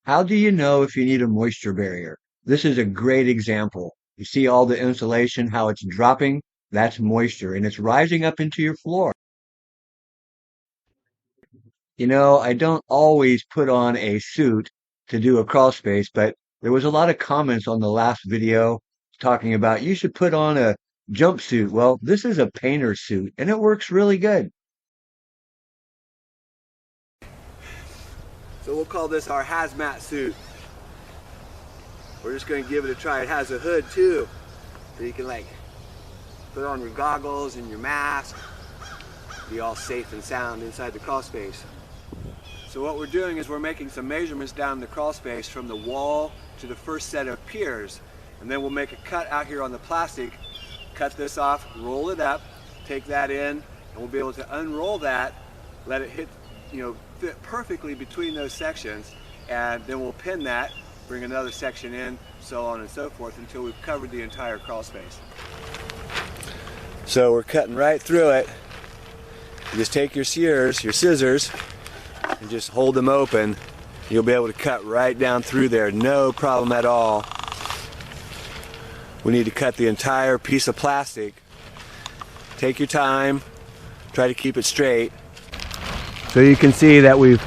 How do you know if you need a moisture barrier? This is a great example. You see all the insulation, how it's dropping? That's moisture, and it's rising up into your floor. I don't always put on a suit to do a crawl space, but there was a lot of comments on the last video talking about you should put on a jumpsuit. Well, this is a painter suit, and it works really good. So we'll call this our hazmat suit. We're just going to give it a try. It has a hood too, so you can put on your goggles and your mask, be all safe and sound inside the crawl space. So what we're doing is we're making some measurements down the crawl space from the wall to the first set of piers, and then we'll make a cut out here on the plastic, cut this off, roll it up, take that in, and we'll be able to unroll that, let it hit, fit perfectly between those sections, and then we'll pin that, bring another section in, so on and so forth until we've covered the entire crawl space. So we're cutting right through it. You just take your scissors, and just hold them open. You'll be able to cut right down through there, no problem at all. We need to cut the entire piece of plastic. Take your time, try to keep it straight. So you can see that we've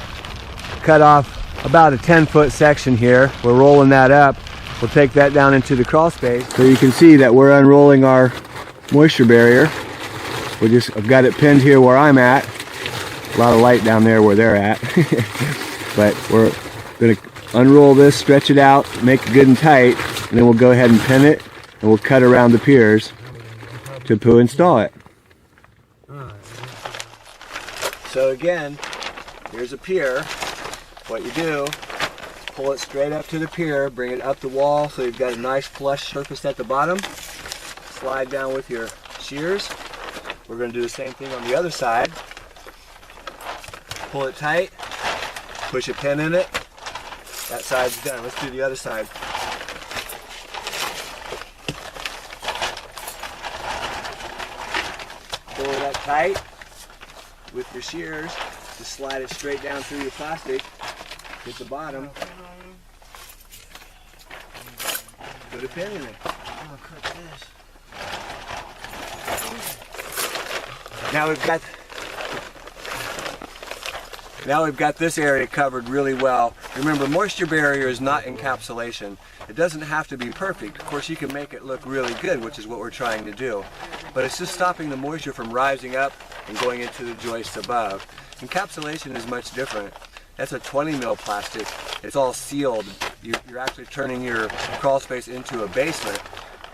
cut off about a 10-foot section here. We're rolling that up. We'll take that down into the crawl space. So you can see that we're unrolling our moisture barrier. I've got it pinned here where I'm at. A lot of light down there where they're at. But we're going to unroll this, stretch it out, make it good and tight, and then we'll go ahead and pin it, and we'll cut around the piers to install it. So again, here's a pier. What you do, pull it straight up to the pier, bring it up the wall so you've got a nice flush surface at the bottom. Slide down with your shears. We're going to do the same thing on the other side. Pull it tight, push a pin in it. That side's done. Let's do the other side. Pull it up tight with your shears. Just slide it straight down through your plastic. Hit the bottom. Put a pin in it. Now we've got this area covered really well. Remember, moisture barrier is not encapsulation. It doesn't have to be perfect. Of course, you can make it look really good, which is what we're trying to do. But it's just stopping the moisture from rising up and going into the joists above. Encapsulation is much different. That's a 20 mil plastic. It's all sealed. You're actually turning your crawl space into a basement.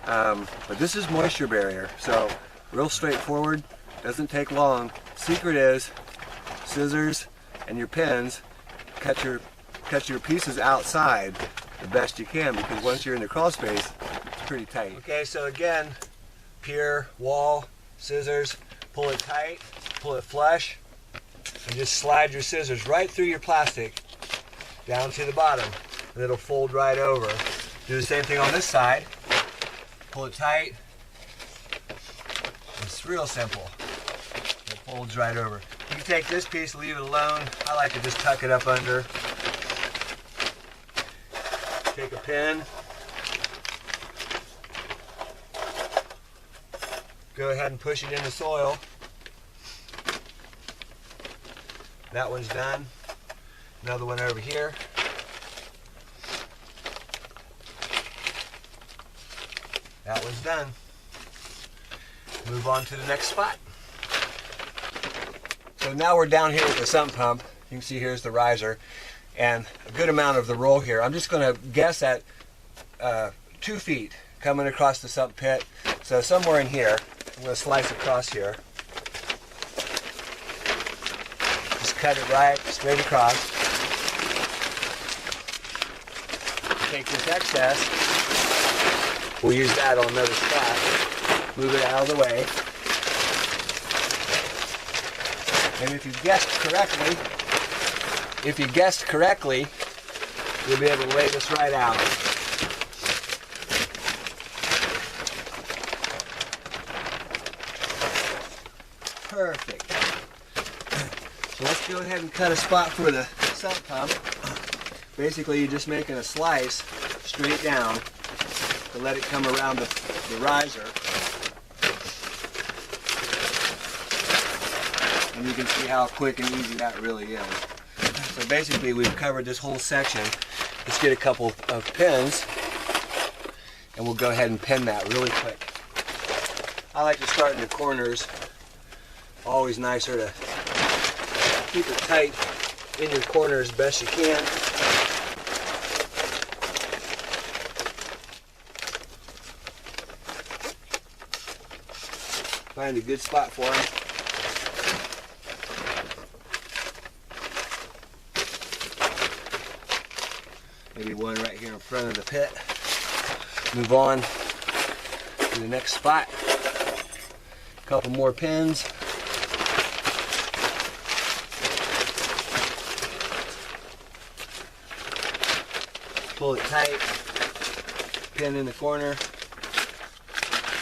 But this is moisture barrier. So real straightforward, doesn't take long. Secret is scissors and your pins. Cut your pieces outside the best you can, because once you're in the crawl space, it's pretty tight. Okay, so again, pier, wall, scissors, pull it tight, pull it flush, and just slide your scissors right through your plastic down to the bottom, and it'll fold right over. Do the same thing on this side. Pull it tight. It's real simple. It folds right over. You can take this piece, leave it alone. I like to just tuck it up under. Take a pin. Go ahead and push it in the soil. That one's done. Another one over here. That one's done. Move on to the next spot. So now we're down here with the sump pump. You can see here's the riser and a good amount of the roll here. I'm just going to guess at 2 feet coming across the sump pit. So somewhere in here, I'm going to slice across here. Just cut it right straight across. Take this excess. We'll use that on another spot. Move it out of the way. And if you guessed correctly, you'll be able to lay this right out. Perfect. So let's go ahead and cut a spot for the sump pump. Basically, you're just making a slice straight down to let it come around the riser. And you can see how quick and easy that really is. So basically, we've covered this whole section. Let's get a couple of pins, and we'll go ahead and pin that really quick. I like to start in the corners. Always nicer to keep it tight in your corner as best you can. Find a good spot for them. Maybe one right here in front of the pit. Move on to the next spot. A couple more pins. Pull it tight. Pin in the corner.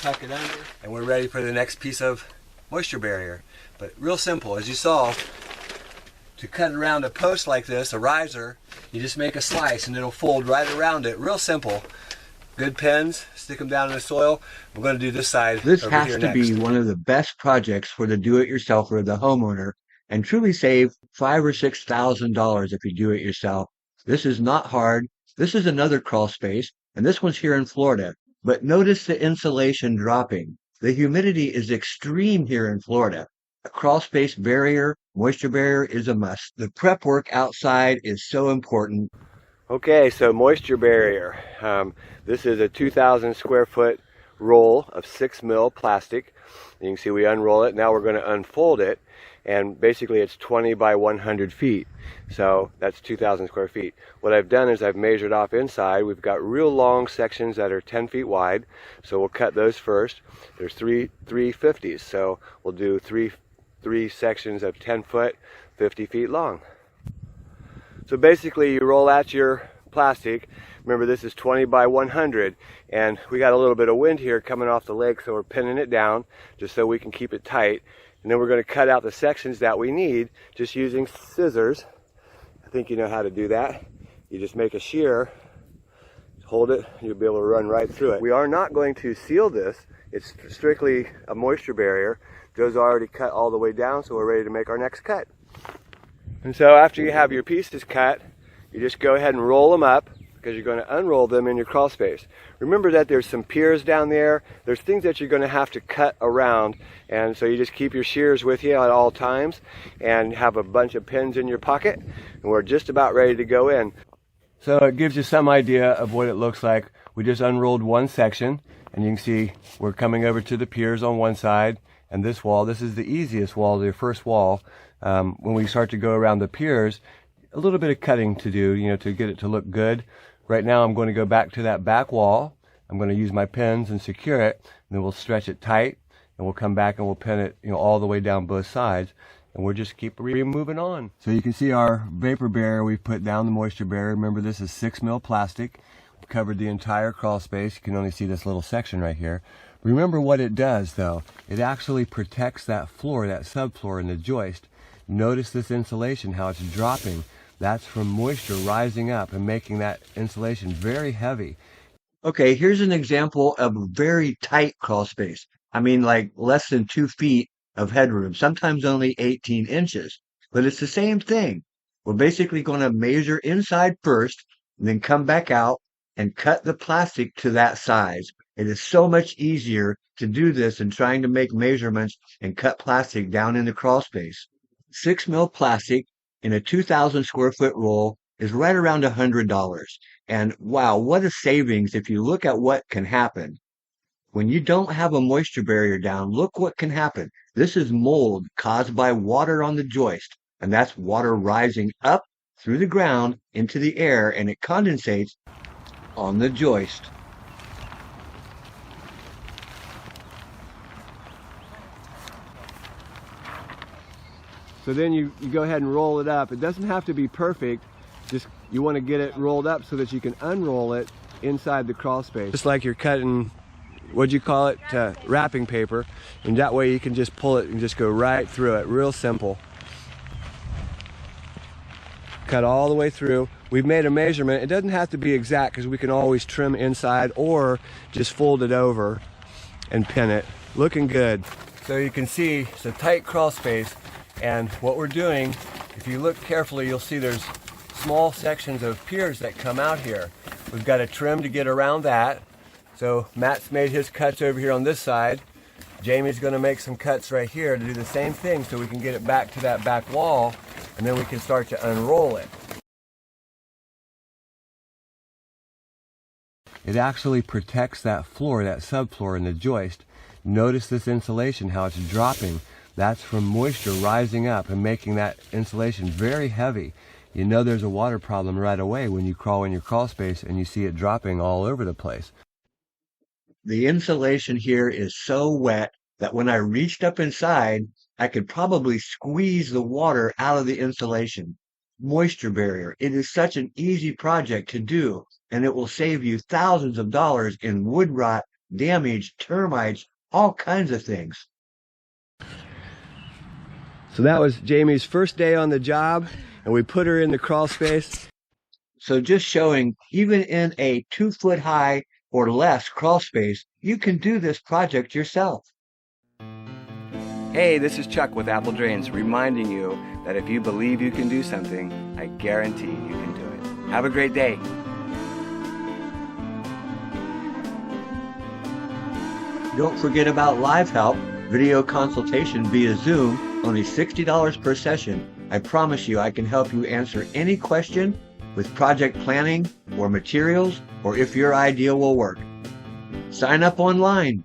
Tuck it under. And we're ready for the next piece of moisture barrier. But real simple, as you saw, to cut around a post like this, a riser, you just make a slice and it'll fold right around it. Real simple. Good pins, stick them down in the soil. We're going to do this side. This over has here to next. be one of the best projects for the do-it-yourselfer or the homeowner, and truly save $5,000 or $6,000 if you do it yourself. This is not hard. This is another crawl space, and this one's here in Florida. But notice the insulation dropping. The humidity is extreme here in Florida. A crawl space barrier, moisture barrier is a must. The prep work outside is so important. Okay, so moisture barrier. This is a 2,000 square foot roll of 6 mil plastic. You can see we unroll it. Now we're going to unfold it, and basically it's 20 by 100 feet. So that's 2,000 square feet. What I've done is I've measured off inside. We've got real long sections that are 10 feet wide, so we'll cut those first. There's three 50s, so we'll do three sections of 10 foot, 50 feet long. So basically you roll out your plastic. Remember, this is 20 by 100, and we got a little bit of wind here coming off the lake, so we're pinning it down just so we can keep it tight. And then we're going to cut out the sections that we need just using scissors. I think you know how to do that. You just make a shear, hold it, you'll be able to run right through it. We are not going to seal this. It's strictly a moisture barrier. Joe's already cut all the way down, so we're ready to make our next cut. And so after you have your pieces cut, you just go ahead and roll them up, because you're going to unroll them in your crawl space. Remember that there's some piers down there. There's things that you're going to have to cut around, and so you just keep your shears with you at all times and have a bunch of pins in your pocket, and we're just about ready to go in. So it gives you some idea of what it looks like. We just unrolled one section, and you can see we're coming over to the piers on one side, and this wall, this is the easiest wall, the first wall. When we start to go around the piers, a little bit of cutting to do, you know, to get it to look good. Right now I'm going to go back to that back wall. I'm going to use my pins and secure it, and then we'll stretch it tight, and we'll come back and we'll pin it, you know, all the way down both sides, and we'll just keep moving on. So you can see our vapor barrier, we've put down the moisture barrier. Remember, this is 6 mil plastic. We've covered the entire crawl space. You can only see this little section right here. Remember what it does though. It actually protects that floor, that subfloor in the joist. Notice this insulation, how it's dropping. That's from moisture rising up and making that insulation very heavy. Okay, here's an example of a very tight crawl space. I mean, like less than 2 feet of headroom, sometimes only 18 inches. But it's the same thing. We're basically going to measure inside first, and then come back out and cut the plastic to that size. It is so much easier to do this than trying to make measurements and cut plastic down in the crawl space. 6 mil plastic in a 2,000 square foot roll is right around $100. And wow, what a savings if you look at what can happen. When you don't have a moisture barrier down, look what can happen. This is mold caused by water on the joist, and that's water rising up through the ground into the air, and it condensates on the joist. So then you go ahead and roll it up. It doesn't have to be perfect, just you want to get it rolled up so that you can unroll it inside the crawl space. Just like you're cutting, what'd you call it, wrapping paper, and that way you can just pull it and just go right through it, real simple. cut all the way through. We've made a measurement. It doesn't have to be exact because we can always trim inside or just fold it over and pin it. Looking good. So you can see it's a tight crawl space, and what we're doing, if you look carefully, you'll see there's small sections of piers that come out here. We've got a trim to get around that. So Matt's made his cuts over here on this side. Jamie's going to make some cuts right here to do the same thing so we can get it back to that back wall, and then we can start to unroll it. It actually protects that floor, that subfloor in the joist. Notice this insulation, how it's dropping. That's from moisture rising up and making that insulation very heavy. You know there's a water problem right away when you crawl in your crawl space and you see it dropping all over the place. The insulation here is so wet that when I reached up inside, I could probably squeeze the water out of the insulation. Moisture barrier. It is such an easy project to do, and it will save you thousands of dollars in wood rot, damage, termites, all kinds of things. So that was Jamie's first day on the job, and we put her in the crawl space. So just showing, even in a 2-foot high or less crawl space, you can do this project yourself. Hey, this is Chuck with Apple Drains, reminding you that if you believe you can do something, I guarantee you can do it. Have a great day. Don't forget about live help, video consultation via Zoom, only $60 per session. I promise you I can help you answer any question with project planning or materials, or if your idea will work. Sign up online.